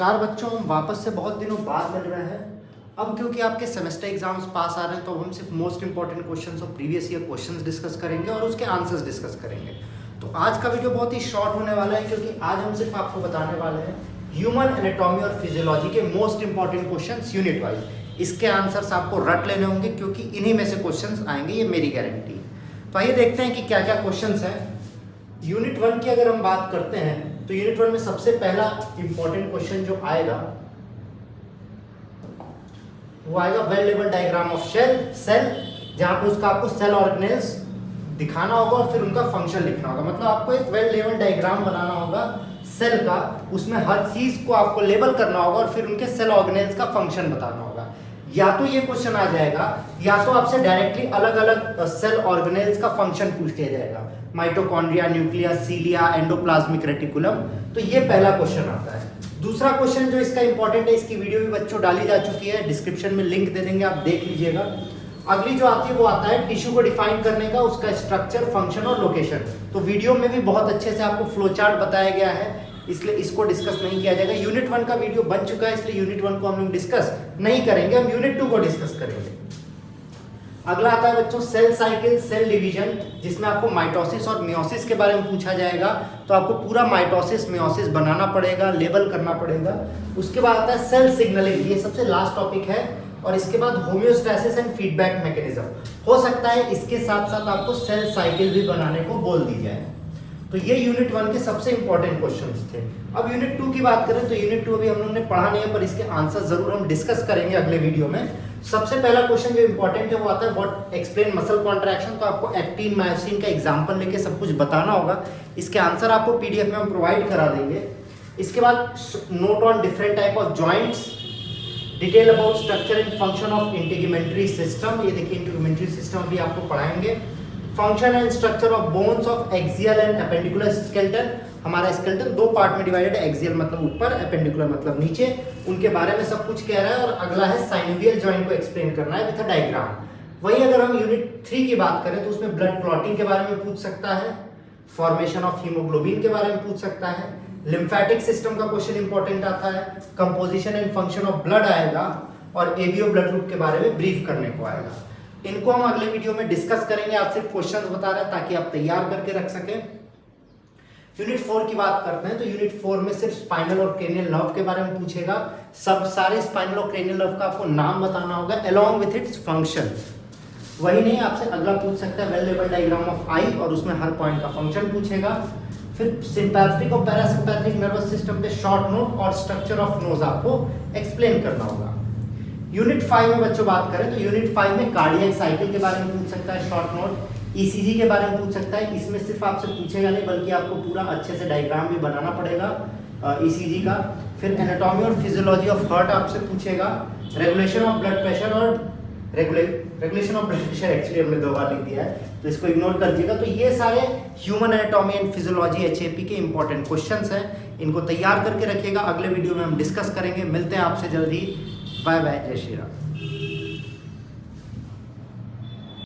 नमस्कार बच्चों, हम वापस से बहुत दिनों बाद मिल रहे हैं। अब क्योंकि आपके सेमेस्टर एग्जाम्स पास आ रहे हैं तो हम सिर्फ मोस्ट इंपॉर्टेंट क्वेश्चंस और प्रीवियस ईयर क्वेश्चंस डिस्कस करेंगे और उसके आंसर्स डिस्कस करेंगे। तो आज का वीडियो बहुत ही शॉर्ट होने वाला है क्योंकि आज हम सिर्फ आपको बताने वाले हैं ह्यूमन एनाटॉमी और फिजियोलॉजी के most important questions unit wise. इसके आंसर्स आपको रट लेने होंगे क्योंकि इन्हीं में से क्वेश्चंस आएंगे, ये मेरी गारंटी। तो आइए देखते हैं कि क्या क्या क्वेश्चंस हैं। यूनिट 1 की अगर हम बात करते हैं तो यूनिट 1 में सबसे पहला इंपॉर्टेंट क्वेश्चन जो आएगा वो आएगा वेल लेवल डायग्राम ऑफ सेल, जहां पे उसका आपको सेल ऑर्गेनेल्स दिखाना होगा और फिर उनका फंक्शन लिखना होगा। मतलब आपको एक वेल लेवल डायग्राम बनाना होगा सेल का, उसमें हर चीज को आपको लेबल करना होगा और फिर उनके सेल ऑर्गेनेल्स का फंक्शन बताना होगा। या तो ये क्वेश्चन आ जाएगा या तो आपसे डायरेक्टली अलग अलग सेल ऑर्गेनेल्स का फंक्शन पूछ लिया जाएगा, माइटोकॉन्ड्रिया, न्यूक्लियस, सीलिया, एंडोप्लाज्मिक रेटिकुलम। तो ये पहला क्वेश्चन आता है। दूसरा क्वेश्चन जो इसका इंपॉर्टेंट है, इसकी वीडियो भी बच्चों डाली जा चुकी है, डिस्क्रिप्शन में लिंक दे देंगे, आप देख लीजिएगा। अगली जो आती है वो आता है टिश्यू को डिफाइन करने का, उसका स्ट्रक्चर, फंक्शन और लोकेशन। तो वीडियो में भी बहुत अच्छे से आपको फ्लो चार्ट बताया गया है, इसलिए इसको डिस्कस नहीं किया जाएगा। यूनिट 1 का वीडियो बन चुका है, इसलिए यूनिट 1 को हम लोग डिस्कस नहीं करेंगे, हम यूनिट 2 को डिस्कस करेंगे। अगला आता है बच्चों सेल साइकिल, सेल डिवीजन, जिसमें आपको माइटोसिस और मियोसिस के बारे में पूछा जाएगा। तो आपको पूरा माइटोसिस मियोसिस बनाना पड़ेगा, लेबल करना पड़ेगा। उसके बाद आता है सेल सिग्नलिंग, ये सबसे लास्ट टॉपिक है। और इसके बाद होम्योस्टैसिस एंड फीडबैक मैकेनिज्म। हो सकता है इसके साथ साथ आपको सेल साइकिल भी बनाने को बोल दी जाए। तो ये यूनिट 1 के सबसे इंपॉर्टेंट क्वेश्चंस थे। अब यूनिट 2 की बात करें तो यूनिट 2 अभी हम लोगों ने पढ़ा नहीं है, पर इसके आंसर जरूर हम डिस्कस करेंगे अगले वीडियो में। सबसे पहला क्वेश्चन जो इंपॉर्टेंट है वो आता है व्हाट एक्सप्लेन मसल कॉन्ट्रैक्शन। तो आपको एक्टिन मायोसिन का एग्जांपल लेके सब कुछ बताना होगा। इसके आंसर आपको पीडीएफ में हम प्रोवाइड करा देंगे। इसके बाद note on different type of joints, detail about structure and function of integumentary system. ये देखिए इंटीग्यूमेंट्री सिस्टम भी आपको पढ़ाएंगे। Function and structure of bones of axial and appendicular skeleton. हमारा स्केलेटन 2 पार्ट में डिवाइडेड है, एक्सियल मतलब ऊपर, एपेंडिकुलर मतलब नीचे। उनके बारे में सब कुछ कह रहा है। और अगला है साइनोवियल जॉइंट को एक्सप्लेन करना है विद अ डायग्राम। वही अगर हम यूनिट 3 की बात करें तो उसमें ब्लड क्लॉटिंग के बारे में पूछ सकता है, फॉर्मेशन ऑफ हीमोग्लोबिन के बारे में पूछ सकता है, लिम्फेटिक सिस्टम का क्वेश्चन इंपॉर्टेंट आता है, composition and function of blood आएगा और एबीओ ब्लड ग्रुप के बारे में ब्रीफ करने को आएगा। इनको हम अगले वीडियो में डिस्कस करेंगे। आप सिर्फ क्वेश्चंस बता रहे हैं ताकि आप तैयार करके रख सकें। यूनिट 4 की बात करते हैं तो यूनिट 4 में सिर्फ स्पाइनल और क्रेनियल नर्व के बारे में पूछेगा। सब सारे स्पाइनल और क्रेनियल नर्व का आपको नाम बताना होगा अलोंग विथ इट्स फंक्शन। वही नहीं, आपसे अगला पूछ सकता है वेल लेवल डायग्राम ऑफ आई और उसमें हर पॉइंट का फंक्शन पूछेगा। फिर सिंपैथेटिक और पैरासिम्पैथेटिक नर्वस सिस्टम पे शॉर्ट नोट और स्ट्रक्चर ऑफ नोज आपको एक्सप्लेन करना होगा। यूनिट 5 में बच्चों बात करें तो यूनिट 5 में कार्डियक साइकिल के बारे में पूछ सकता है शॉर्ट नोट, ईसीजी के बारे में पूछ सकता है। इसमें सिर्फ आपसे पूछेगा नहीं बल्कि आपको पूरा अच्छे से डायग्राम भी बनाना पड़ेगा ईसीजी का। फिर एनाटॉमी और फिजियोलॉजी ऑफ हार्ट आपसे पूछेगा, रेगुलेशन ऑफ ब्लड प्रेशर और regulation of blood pressure actually हमने 2 बार लिख दिया है तो इसको इग्नोर कर दीजिएगा। तो ये सारे human anatomy and physiology HAP के इंपॉर्टेंट क्वेश्चंस हैं, इनको तैयार करके रखिएगा। अगले वीडियो में हम डिस्कस करेंगे। मिलते हैं आपसे जल्दी। बाय बाय, जय श्री राम।